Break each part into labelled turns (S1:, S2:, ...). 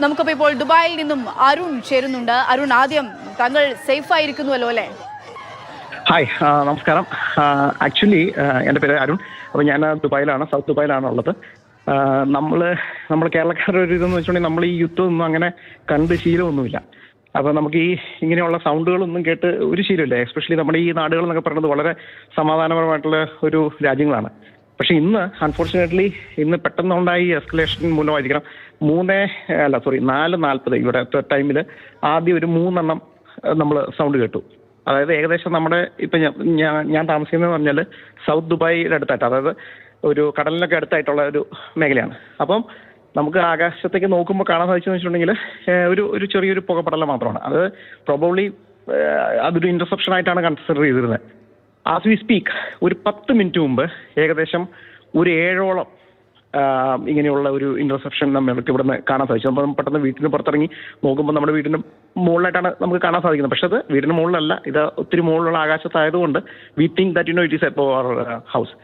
S1: നമുക്കപ്പോൾ ഇപ്പോൾ ദുബായിൽ നിന്നും അരുൺ ചേരുന്നുണ്ട്. അരുൺ, ആദ്യം താങ്കൾ സേഫ് ആയിരിക്കുന്നുവല്ലോ അല്ലേ?
S2: ഹായ്, നമസ്കാരം. ആക്ച്വലി എൻ്റെ പേര് അരുൺ. അപ്പോൾ ഞാൻ ദുബായിലാണ്, സൗത്ത് ദുബായിലാണ് ഉള്ളത്. നമ്മൾ കേരളക്കാരുടെ ഒരു ഇതെന്ന് വെച്ചിട്ടുണ്ടെങ്കിൽ നമ്മൾ ഈ യുദ്ധമൊന്നും അങ്ങനെ കണ്ട് ശീലമൊന്നുമില്ല. അപ്പോൾ നമുക്ക് ഈ ഇങ്ങനെയുള്ള സൗണ്ടുകളൊന്നും കേട്ട് ഒരു ശീലമില്ല. എസ്പെഷ്യലി നമ്മുടെ ഈ നാടുകൾ എന്നൊക്കെ പറയുന്നത് വളരെ സമാധാനപരമായിട്ടുള്ള ഒരു രാജ്യങ്ങളാണ്. പക്ഷെ അൺഫോർച്ചുനേറ്റ്ലി ഇന്ന് പെട്ടെന്നുണ്ടായി എസ്കലേഷൻ മൂലമായിരിക്കണം 4:40 ഇവിടെ ടൈമിൽ ആദ്യം ഒരു 3 നമ്മൾ സൗണ്ട് കേട്ടു. അതായത് ഏകദേശം നമ്മുടെ ഇപ്പം ഞാൻ താമസിക്കുന്നതെന്ന് പറഞ്ഞാൽ സൗത്ത് ദുബായിയുടെ അടുത്തായിട്ട്, അതായത് ഒരു കടലിനൊക്കെ അടുത്തായിട്ടുള്ള ഒരു മേഖലയാണ്. അപ്പം നമുക്ക് ആകാശത്തേക്ക് നോക്കുമ്പോൾ കാണാൻ സാധിച്ചെന്ന് വെച്ചിട്ടുണ്ടെങ്കിൽ ഒരു ചെറിയൊരു പുകപ്പടലം മാത്രമാണ്. അത് പ്രോബബ്ലി അതൊരു ഇന്റർസെപ്ഷൻ ആയിട്ടാണ് കൺസിഡർ ചെയ്തിരുന്നത്. ആസ് വി സ്പീക്ക് ഒരു 10 മിനിറ്റ് മുമ്പ് ഏകദേശം ഒരു 7ഓളം ഇങ്ങനെയുള്ള ഒരു ഇന്റർസെപ്ഷൻ നമുക്ക് ഇവിടെ നിന്ന് കാണാൻ സാധിച്ചു. അപ്പോൾ പെട്ടെന്ന് വീട്ടിന് പുറത്തിറങ്ങി നോക്കുമ്പോൾ നമ്മുടെ വീടിന് മുകളിലായിട്ടാണ് നമുക്ക് കാണാൻ സാധിക്കുന്നത്. പക്ഷെ അത് വീടിന് മുകളിലല്ല, ഇത് ഒത്തിരി മുകളിലുള്ള ആകാശത്തായതുകൊണ്ട് we think that it is a house.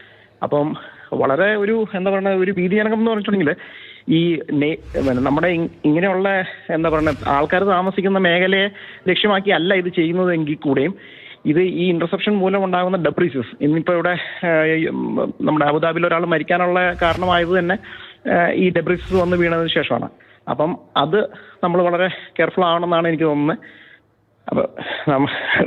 S2: അപ്പം വളരെ ഒരു എന്താ പറയുക, ഒരു ഭീതിജനകം എന്ന് പറഞ്ഞിട്ടുണ്ടെങ്കിൽ ഈ നമ്മുടെ ഇങ്ങനെയുള്ള എന്താ പറയുക ആൾക്കാർ താമസിക്കുന്ന മേഖലയെ ലക്ഷ്യമാക്കി അല്ല ഇത് ചെയ്യുന്നത് എങ്കിൽ കൂടെയും ഇത് ഈ ഇന്റർസെപ്ഷൻ മൂലം ഉണ്ടാകുന്ന ഡെബ്രീസസ്, ഇന്നിപ്പോൾ ഇവിടെ നമ്മുടെ അബുദാബിയിൽ ഒരാൾ മരിക്കാനുള്ള കാരണമായത് തന്നെ ഈ ഡെബ്രീസസ് വന്ന് വീണതിന് ശേഷമാണ്. അപ്പം അത് നമ്മൾ വളരെ കെയർഫുൾ ആവണമെന്നാണ് എനിക്ക് തോന്നുന്നത്. അപ്പോൾ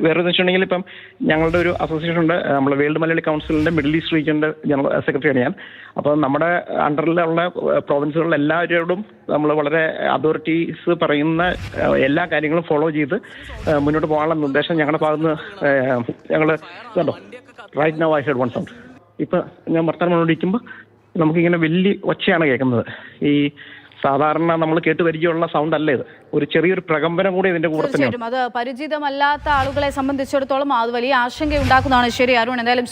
S2: വേറെ വെച്ചിട്ടുണ്ടെങ്കിൽ ഇപ്പം ഞങ്ങളുടെ ഒരു അസോസിയേഷൻ ഉണ്ട്, നമ്മൾ വേൾഡ് മലയാളി കൗൺസിലിൻ്റെ മിഡിൽ ഈസ്റ്റ് റീജിയൻ്റെ ജനറൽ സെക്രട്ടറിയാണ് ഞാൻ. അപ്പോൾ നമ്മുടെ അണ്ടറിലുള്ള പ്രോവിൻസുകളിൽ എല്ലാവരോടും നമ്മൾ വളരെ അതോറിറ്റീസ് പറയുന്ന എല്ലാ കാര്യങ്ങളും ഫോളോ ചെയ്ത് മുന്നോട്ട് പോകാനുള്ള നിർദ്ദേശം ഞങ്ങളുടെ ഭാഗത്ത് നിന്ന് ഞങ്ങൾ കണ്ടോ. Right now I had one sound. ഇപ്പം ഞാൻ വർത്തമാനം കൊണ്ടിരിക്കുമ്പോൾ നമുക്കിങ്ങനെ വലിയ ഒച്ചയാണ് കേൾക്കുന്നത്. ഈ സാധാരണ നമ്മൾ കേട്ട് പരിചയമുള്ള സൗണ്ട് അല്ല ഇത്. ഒരു ചെറിയൊരു പ്രകമ്പനം കൂടി ഇതിന്റെ കൂടെ തന്നെ.
S1: അത് പരിചിതമല്ലാത്ത ആളുകളെ സംബന്ധിച്ചിടത്തോളം അത് വലിയ ആശങ്ക ഉണ്ടാക്കുന്നതാണ്. ശരി അരുൺ, എന്തായാലും